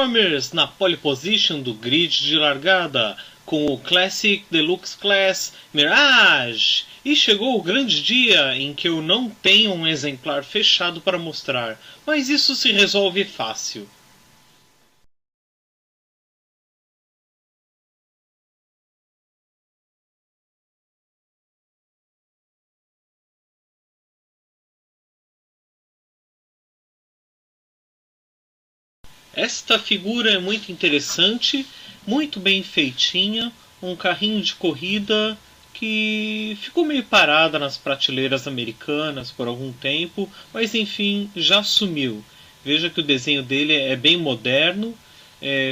Transformers na pole position do grid de largada, com o Classic Deluxe Class Mirage. E chegou o grande dia em que eu não tenho um exemplar fechado para mostrar, mas isso se resolve fácil. Esta figura é muito interessante, muito bem feitinha, um carrinho de corrida que ficou meio parada nas prateleiras americanas por algum tempo, mas enfim, já sumiu. Veja que o desenho dele é bem moderno,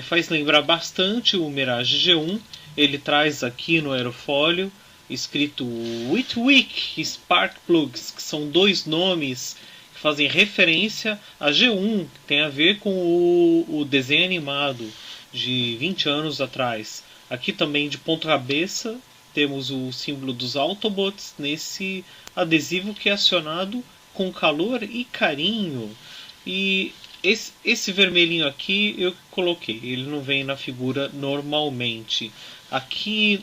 faz lembrar bastante o Mirage G1. Ele traz aqui no aerofólio escrito Whitwick Spark Plugs, que são dois nomes que fazem referência a G1, que tem a ver com o desenho animado de 20 anos atrás. Aqui também de ponta cabeça temos o símbolo dos Autobots nesse adesivo que é acionado com calor e carinho. E esse vermelhinho aqui eu coloquei, ele não vem na figura normalmente. Aqui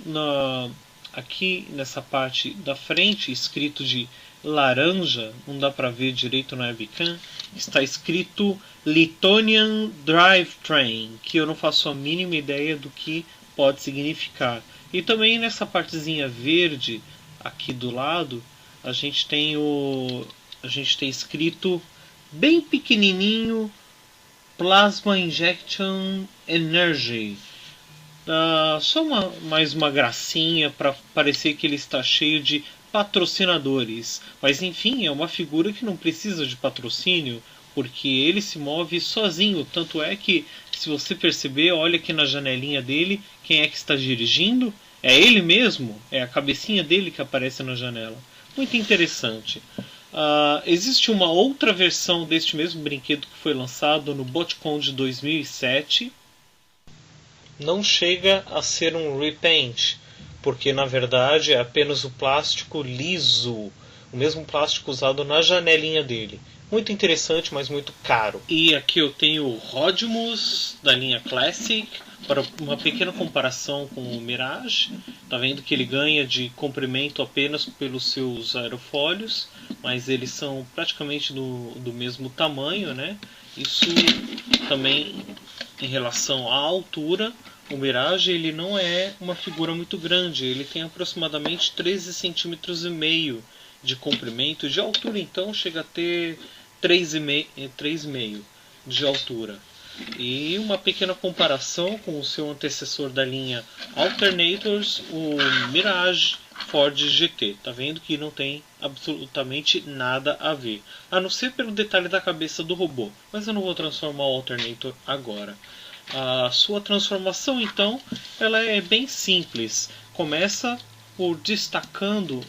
nessa parte da frente, escrito de laranja, não dá para ver direito na webcam, está escrito Litonian Drivetrain, que eu não faço a mínima ideia do que pode significar. E também nessa partezinha verde aqui do lado, a gente tem escrito bem pequenininho Plasma Injection Energy. Só mais uma gracinha para parecer que ele está cheio de patrocinadores. Mas enfim, é uma figura que não precisa de patrocínio, porque ele se move sozinho. Tanto é que, se você perceber, olha aqui na janelinha dele, quem é que está dirigindo? É ele mesmo, é a cabecinha dele que aparece na janela. Muito interessante. Existe uma outra versão deste mesmo brinquedo que foi lançado no BotCon de 2007. Não chega a ser um repaint, porque na verdade é apenas o plástico liso, o mesmo plástico usado na janelinha dele. Muito interessante, mas muito caro. E aqui eu tenho o Rodimus da linha Classic, para uma pequena comparação com o Mirage. Tá vendo que ele ganha de comprimento apenas pelos seus aerofólios, mas eles são praticamente do mesmo tamanho, né? Isso também em relação à altura. O Mirage ele não é uma figura muito grande, ele tem aproximadamente 13,5 cm de comprimento, de altura então chega a ter 3,5 de altura. E uma pequena comparação com o seu antecessor da linha Alternators, o Mirage Ford GT. Tá vendo que não tem absolutamente nada a ver, a não ser pelo detalhe da cabeça do robô, mas eu não vou transformar o Alternator agora. A sua transformação então ela é bem simples. Começa por destacando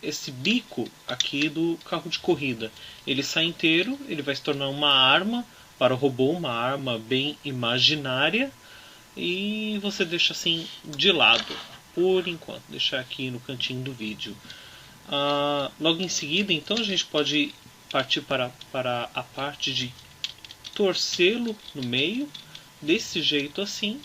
esse bico aqui do carro de corrida. Ele sai inteiro, ele vai se tornar uma arma para o robô, uma arma bem imaginária, e você deixa assim de lado por enquanto, deixar aqui no cantinho do vídeo. Logo em seguida então a gente pode partir para a parte de torcê-lo no meio, desse jeito assim,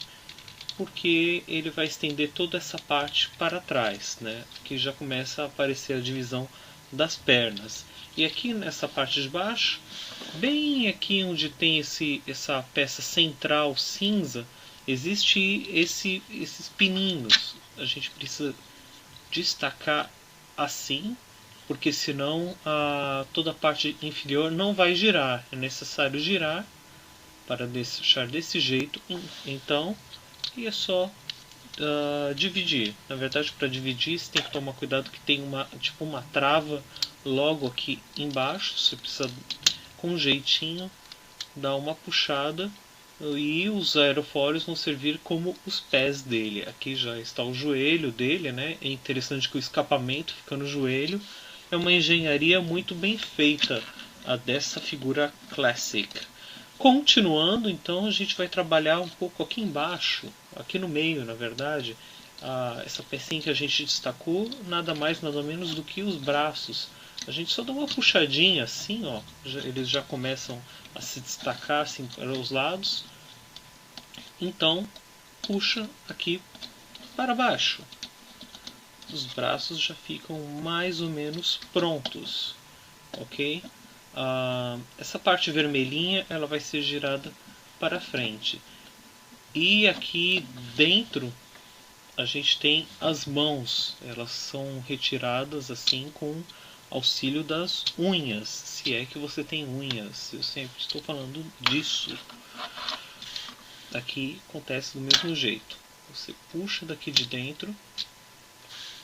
porque ele vai estender toda essa parte para trás, né? Que já começa a aparecer a divisão das pernas. E aqui nessa parte de baixo, bem aqui onde tem essa peça central cinza, existe esses pininhos. A gente precisa destacar assim, porque senão toda a parte inferior não vai girar. É necessário girar para deixar desse jeito. Então, e é só dividir. Na verdade, para dividir você tem que tomar cuidado que tem uma trava logo aqui embaixo. Você precisa com um jeitinho dar uma puxada, e os aerofólios vão servir como os pés dele. Aqui já está o joelho dele, né? É interessante que o escapamento fica no joelho. É uma engenharia muito bem feita dessa figura Classic. Continuando, então, a gente vai trabalhar um pouco aqui embaixo, aqui no meio, na verdade. Essa pecinha que a gente destacou, nada mais, nada menos do que os braços. A gente só dá uma puxadinha assim, ó, eles já começam a se destacar assim para os lados. Então puxa aqui para baixo. Os braços já ficam mais ou menos prontos, ok? Essa parte vermelhinha ela vai ser girada para frente. E aqui dentro a gente tem as mãos, elas são retiradas assim com auxílio das unhas, se é que você tem unhas, eu sempre estou falando disso. Aqui acontece do mesmo jeito, você puxa daqui de dentro,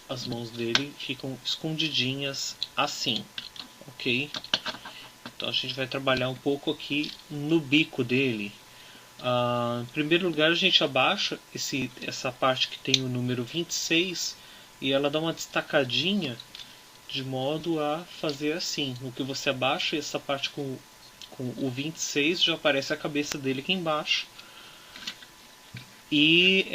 as mãos dele ficam escondidinhas assim, ok? Então a gente vai trabalhar um pouco aqui no bico dele. Em primeiro lugar a gente abaixa essa parte que tem o número 26 e ela dá uma destacadinha de modo a fazer assim. No que você abaixa essa parte com o 26 já aparece a cabeça dele aqui embaixo. E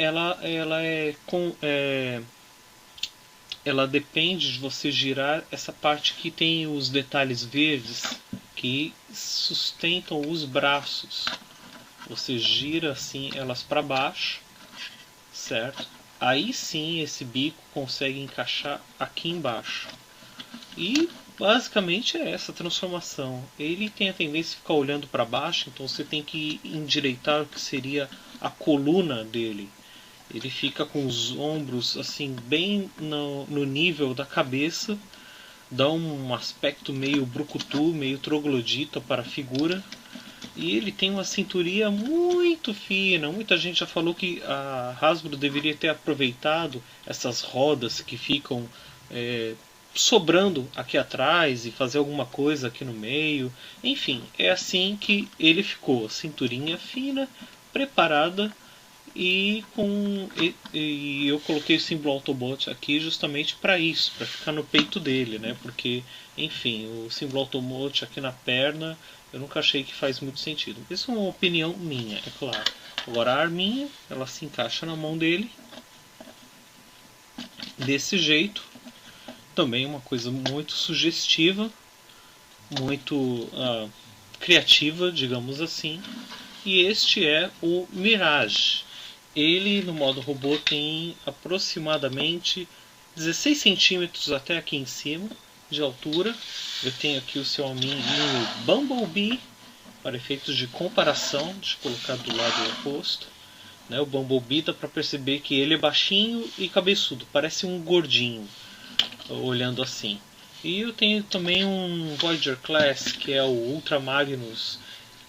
ela depende de você girar essa parte que tem os detalhes verdes que sustentam os braços. Você gira assim elas para baixo, certo? Aí sim esse bico consegue encaixar aqui embaixo. E basicamente é essa transformação. Ele tem a tendência a ficar olhando para baixo, então você tem que endireitar o que seria a coluna dele. Ele fica com os ombros assim bem no nível da cabeça, dá um aspecto meio brucutu, meio troglodita para a figura. E ele tem uma cinturinha muito fina. Muita gente já falou que a Hasbro deveria ter aproveitado essas rodas que ficam sobrando aqui atrás e fazer alguma coisa aqui no meio. Enfim, é assim que ele ficou. Cinturinha fina, preparada. E eu coloquei o símbolo Autobot aqui justamente para isso, para ficar no peito dele, né? Porque, enfim, o símbolo Autobot aqui na perna eu nunca achei que faz muito sentido. Isso é uma opinião minha, é claro. Agora a arminha, ela se encaixa na mão dele desse jeito. Também uma coisa muito sugestiva, muito criativa, digamos assim. E este é o Mirage. Ele no modo robô tem aproximadamente 16 centímetros até aqui em cima de altura. Eu tenho aqui o seu amiguinho Bumblebee para efeitos de comparação. Deixa eu colocar do lado oposto. O Bumblebee dá para perceber que ele é baixinho e cabeçudo, parece um gordinho olhando assim. E eu tenho também um Voyager Class, que é o Ultra Magnus,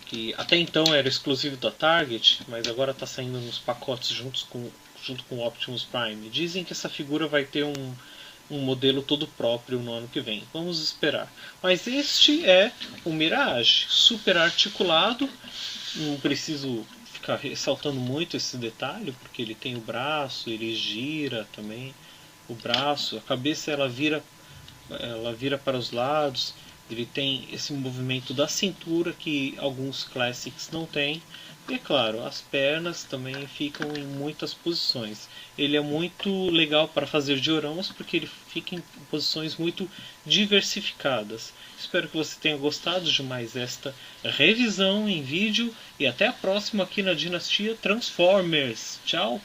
que até então era exclusivo da Target, mas agora está saindo nos pacotes junto com o Optimus Prime. Dizem que essa figura vai ter um modelo todo próprio no ano que vem. Vamos esperar. Mas este é o Mirage, super articulado. Não preciso ficar ressaltando muito esse detalhe, porque ele tem o braço, ele gira também o braço, a cabeça ela vira para os lados. Ele tem esse movimento da cintura que alguns Classics não têm. E é claro, as pernas também ficam em muitas posições. Ele é muito legal para fazer dioramas porque ele fica em posições muito diversificadas. Espero que você tenha gostado de mais esta revisão em vídeo e até a próxima aqui na Dinastia Transformers. Tchau!